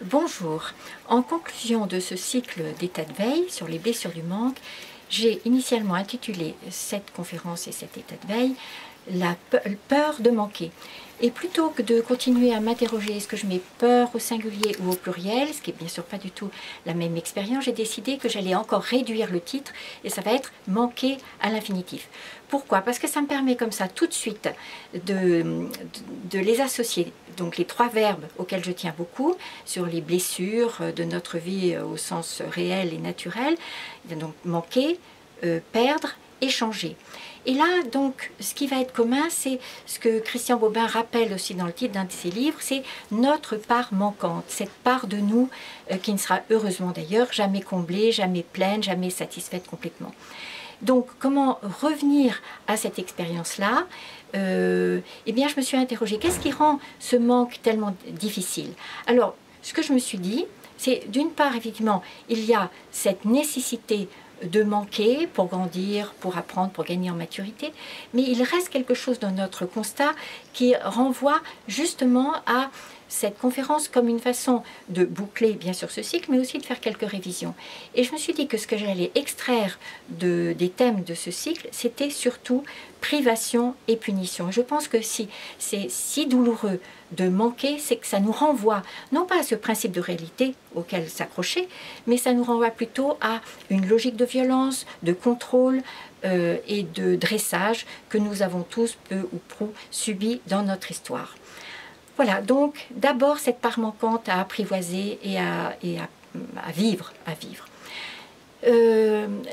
Bonjour. En conclusion de ce cycle d'état de veille sur les blessures du manque, j'ai initialement intitulé cette conférence et cet état de veille la peur de manquer. Et plutôt que de continuer à m'interroger est-ce que je mets peur au singulier ou au pluriel, ce qui est bien sûr pas du tout la même expérience, j'ai décidé que j'allais encore réduire le titre et ça va être manquer à l'infinitif. Pourquoi? Parce que ça me permet comme ça tout de suite de les associer, donc les trois verbes auxquels je tiens beaucoup, sur les blessures de notre vie au sens réel et naturel, donc manquer, perdre, échanger. Et là, donc, ce qui va être commun, c'est ce que Christian Bobin rappelle aussi dans le titre d'un de ses livres, c'est notre part manquante, cette part de nous qui ne sera heureusement d'ailleurs jamais comblée, jamais pleine, jamais satisfaite complètement. Donc, comment revenir à cette expérience-là? Eh bien, je me suis interrogée, qu'est-ce qui rend ce manque tellement difficile? Alors, ce que je me suis dit, c'est d'une part, effectivement, il y a cette nécessité de manquer pour grandir, pour apprendre, pour gagner en maturité, mais il reste quelque chose dans notre constat qui renvoie justement à cette conférence comme une façon de boucler bien sûr ce cycle, mais aussi de faire quelques révisions. Et je me suis dit que ce que j'allais extraire des thèmes de ce cycle, c'était surtout privation et punition. Et je pense que si c'est si douloureux de manquer, c'est que ça nous renvoie, non pas à ce principe de réalité auquel s'accrocher, mais ça nous renvoie plutôt à une logique de violence, de contrôle et de dressage que nous avons tous, peu ou prou, subi dans notre histoire. Voilà, donc d'abord cette part manquante à apprivoiser et à vivre.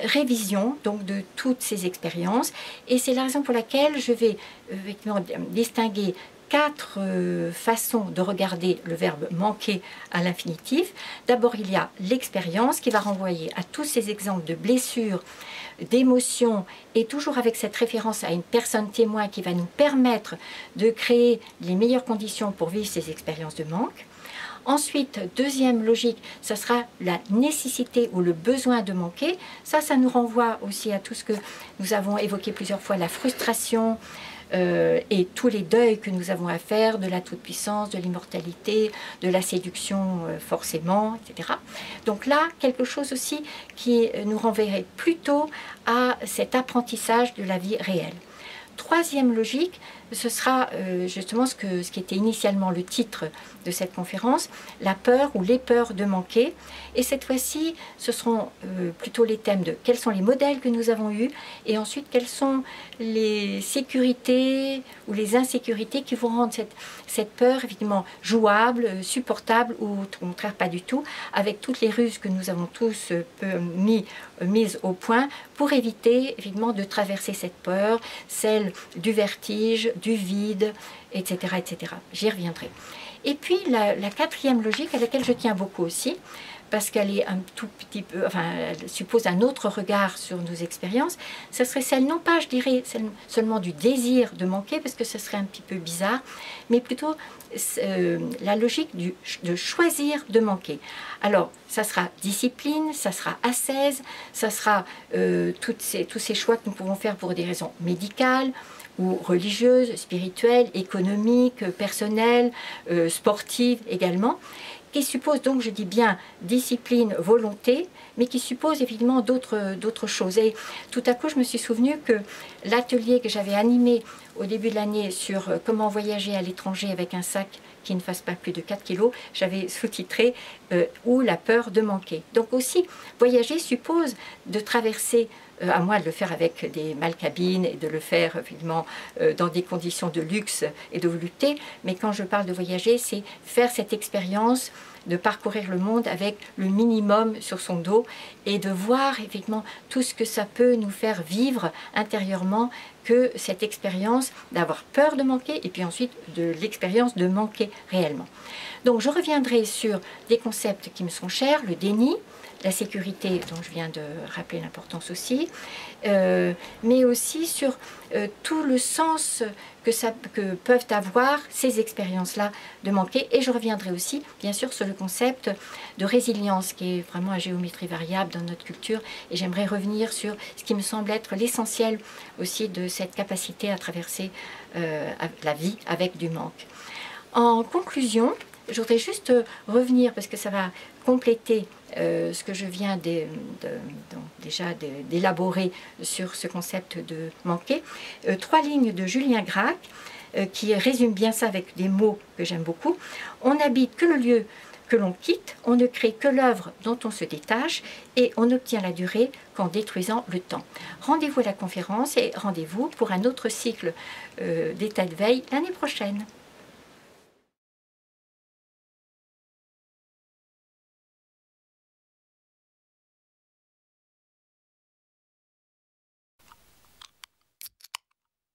Révision donc de toutes ces expériences, et c'est la raison pour laquelle je vais effectivement distinguer quatre façons de regarder le verbe manquer à l'infinitif. D'abord, il y a l'expérience qui va renvoyer à tous ces exemples de blessures, d'émotions, et toujours avec cette référence à une personne témoin qui va nous permettre de créer les meilleures conditions pour vivre ces expériences de manque. Ensuite, deuxième logique, ce sera la nécessité ou le besoin de manquer. Ça nous renvoie aussi à tout ce que nous avons évoqué plusieurs fois, la frustration, et tous les deuils que nous avons à faire de la toute-puissance, de l'immortalité, de la séduction forcément, etc. Donc là, quelque chose aussi qui nous renverrait plutôt à cet apprentissage de la vie réelle. Troisième logique, ce sera justement ce qui était initialement le titre de cette conférence, la peur ou les peurs de manquer. Et cette fois-ci, ce seront plutôt les thèmes de quels sont les modèles que nous avons eus, et ensuite quelles sont les sécurités ou les insécurités qui vont rendre cette peur évidemment jouable, supportable, ou au contraire pas du tout, avec toutes les ruses que nous avons tous mises au point pour éviter évidemment de traverser cette peur, celle du vertige, du vide, etc. etc. J'y reviendrai. Et puis la quatrième logique à laquelle je tiens beaucoup aussi, parce qu'elle est un tout petit peu, enfin, elle suppose un autre regard sur nos expériences, ce serait celle, non pas, je dirais, seulement du désir de manquer, parce que ce serait un petit peu bizarre, mais plutôt la logique de choisir de manquer. Alors, ça sera discipline, ça sera ascèse, ça sera tous ces choix que nous pouvons faire pour des raisons médicales, ou religieuses, spirituelles, économiques, personnelles, sportives également, qui suppose donc, je dis bien, discipline, volonté, mais qui suppose évidemment d'autres choses. Et tout à coup, je me suis souvenu que l'atelier que j'avais animé au début de l'année sur comment voyager à l'étranger avec un sac qui ne fasse pas plus de 4 kilos, j'avais sous-titré ou la peur de manquer. Donc aussi, voyager suppose de traverser, à moi de le faire avec des malcabines et de le faire évidemment dans des conditions de luxe et de volupté, mais quand je parle de voyager, c'est faire cette expérience de parcourir le monde avec le minimum sur son dos et de voir effectivement tout ce que ça peut nous faire vivre intérieurement, que cette expérience d'avoir peur de manquer et puis ensuite de l'expérience de manquer réellement. Donc je reviendrai sur des concepts qui me sont chers, le déni, la sécurité dont je viens de rappeler l'importance aussi, mais aussi sur tout le sens que peuvent avoir ces expériences-là de manquer. Et je reviendrai aussi, bien sûr, sur le concept de résilience, qui est vraiment à géométrie variable dans notre culture. Et j'aimerais revenir sur ce qui me semble être l'essentiel aussi de cette capacité à traverser la vie avec du manque. En conclusion, Je voudrais juste revenir, parce que ça va compléter ce que je viens déjà d'élaborer sur ce concept de manquer. 3 lignes de Julien Gracq qui résument bien ça avec des mots que j'aime beaucoup. On n'habite que le lieu que l'on quitte, on ne crée que l'œuvre dont on se détache et on obtient la durée qu'en détruisant le temps. Rendez-vous à la conférence et rendez-vous pour un autre cycle d'état de veille l'année prochaine.